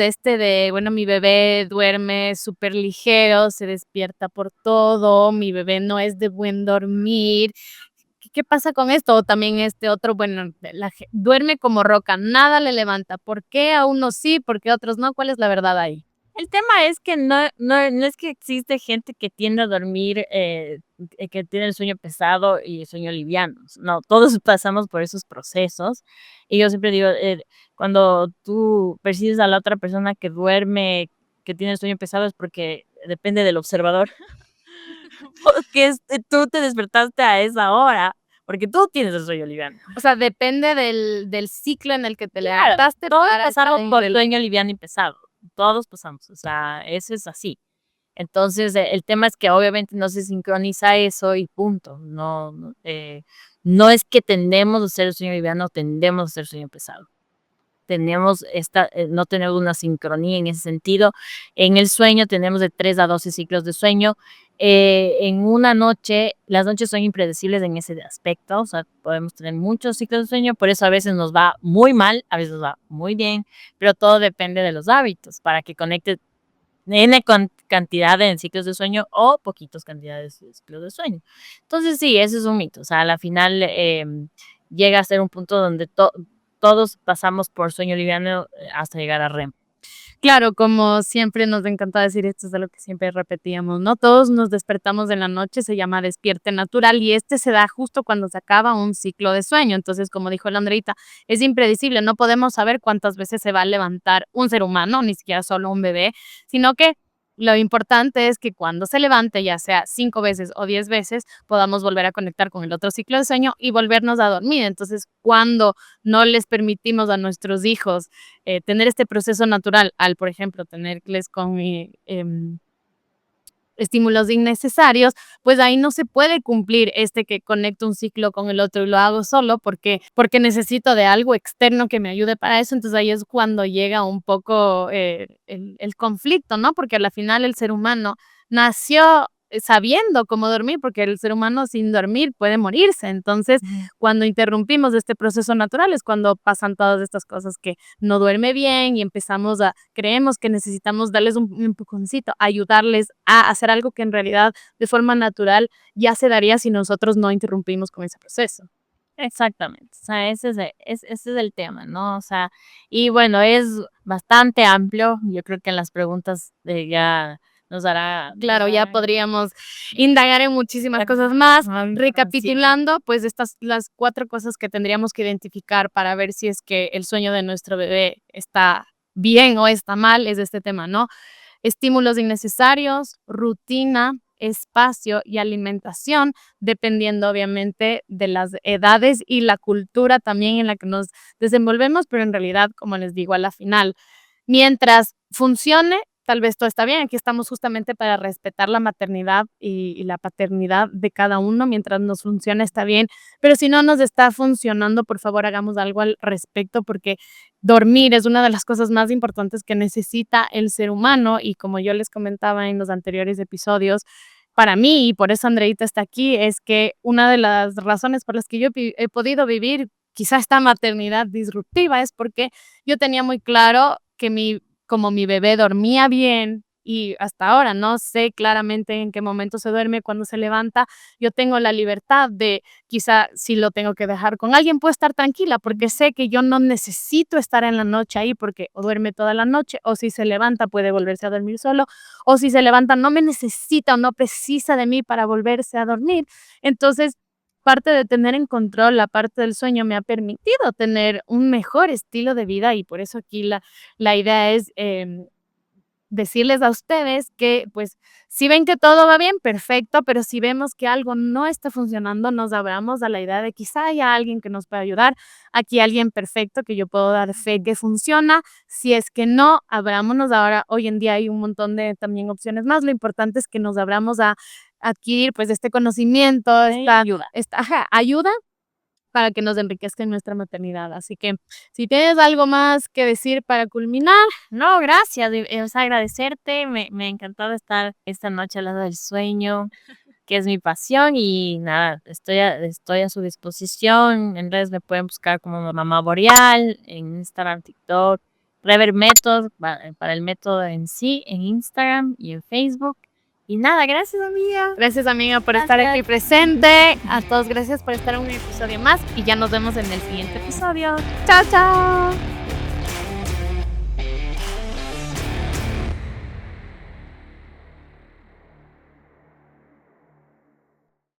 bueno, mi bebé duerme súper ligero, se despierta por todo, mi bebé no es de buen dormir. ¿Qué pasa con esto? O también este otro, bueno, duerme como roca, nada le levanta. ¿Por qué a unos sí, por qué a otros no? ¿Cuál es la verdad ahí? El tema es que no es que existe gente que tiende a dormir, que tiene el sueño pesado y el sueño liviano. No, todos pasamos por esos procesos. Y yo siempre digo, cuando tú percibes a la otra persona que duerme, que tiene el sueño pesado, es porque depende del observador. Porque tú te despertaste a esa hora, porque tú tienes el sueño liviano. O sea, depende del ciclo en el que te Claro, levantaste. todos pasamos por el sueño liviano y pesado. todos pasamos, o sea, eso es así. Entonces, el tema es que obviamente no se sincroniza eso y punto. No es que tendemos a hacer el sueño liviano, tendemos a hacer el sueño pesado. No tenemos una sincronía en ese sentido. En el sueño tenemos de 3 a 12 ciclos de sueño. En una noche, las noches son impredecibles en ese aspecto, o sea, podemos tener muchos ciclos de sueño, por eso a veces nos va muy mal, a veces nos va muy bien, pero todo depende de los hábitos, para que conecte N cantidad de ciclos de sueño o poquitos cantidades de ciclos de sueño. Entonces sí, eso es un mito, o sea, a la final llega a ser un punto donde todos pasamos por sueño liviano hasta llegar a REM. Claro, como siempre nos encanta decir, esto es de lo que siempre repetíamos, ¿no? Todos nos despertamos en la noche, se llama despierte natural y este se da justo cuando se acaba un ciclo de sueño. Entonces, como dijo la Andreita, es impredecible, no podemos saber cuántas veces se va a levantar un ser humano, ni siquiera solo un bebé, sino que lo importante es que cuando se levante, ya sea 5 veces o 10 veces, podamos volver a conectar con el otro ciclo de sueño y volvernos a dormir. Entonces, cuando no les permitimos a nuestros hijos tener este proceso natural, al, por ejemplo, tenerles con estímulos innecesarios, pues ahí no se puede cumplir que conecto un ciclo con el otro y lo hago solo porque necesito de algo externo que me ayude para eso. Entonces ahí es cuando llega un poco el conflicto, ¿no? Porque al final el ser humano nació sabiendo cómo dormir, porque el ser humano sin dormir puede morirse. Entonces, cuando interrumpimos este proceso natural es cuando pasan todas estas cosas, que no duerme bien y creemos que necesitamos darles un empujoncito, ayudarles a hacer algo que en realidad de forma natural ya se daría si nosotros no interrumpimos con ese proceso. Exactamente, o sea, ese es el tema, ¿no? O sea, y bueno, es bastante amplio. Yo creo que en las preguntas ya nos dará. Claro, ya podríamos indagar en muchísimas cosas más. Recapitulando, pues las 4 cosas que tendríamos que identificar para ver si es que el sueño de nuestro bebé está bien o está mal, es este tema, ¿no? Estímulos innecesarios, rutina, espacio y alimentación, dependiendo obviamente de las edades y la cultura también en la que nos desenvolvemos, pero en realidad, como les digo, a la final, mientras funcione, tal vez todo está bien. Aquí estamos justamente para respetar la maternidad y la paternidad de cada uno. Mientras nos funcione, está bien. Pero si no nos está funcionando, por favor, hagamos algo al respecto, porque dormir es una de las cosas más importantes que necesita el ser humano. Y como yo les comentaba en los anteriores episodios, para mí, y por eso Andreita está aquí, es que una de las razones por las que yo he podido vivir quizá esta maternidad disruptiva es porque yo tenía muy claro que como mi bebé dormía bien, y hasta ahora no sé claramente en qué momento se duerme, cuando se levanta, yo tengo la libertad de, quizá si lo tengo que dejar con alguien, puedo estar tranquila porque sé que yo no necesito estar en la noche ahí, porque o duerme toda la noche, o si se levanta puede volverse a dormir solo, o si se levanta no me necesita o no precisa de mí para volverse a dormir. Entonces, parte de tener en control la parte del sueño me ha permitido tener un mejor estilo de vida, y por eso aquí la idea es decirles a ustedes que, pues, si ven que todo va bien, perfecto, pero si vemos que algo no está funcionando, nos abramos a la idea de quizá haya alguien que nos pueda ayudar. Aquí alguien perfecto que yo puedo dar fe que funciona. Si es que no, abrámonos. Ahora, hoy en día hay un montón de también opciones más. Lo importante es que nos abramos a adquirir, pues, este conocimiento, ayuda para que nos enriquezca en nuestra maternidad. Así que si tienes algo más que decir para culminar. No, gracias. O sea, agradecerte. Me ha encantado estar esta noche al lado del sueño, que es mi pasión. Y nada, estoy a su disposición. En redes me pueden buscar como Mamá Boreal, en Instagram, TikTok, Rever Method, para el método en sí, en Instagram y en Facebook. Y nada, gracias, amiga. Gracias, amiga, por estar aquí presente. A todos, gracias por estar en un episodio más. Y ya nos vemos en el siguiente episodio. Chao, chao.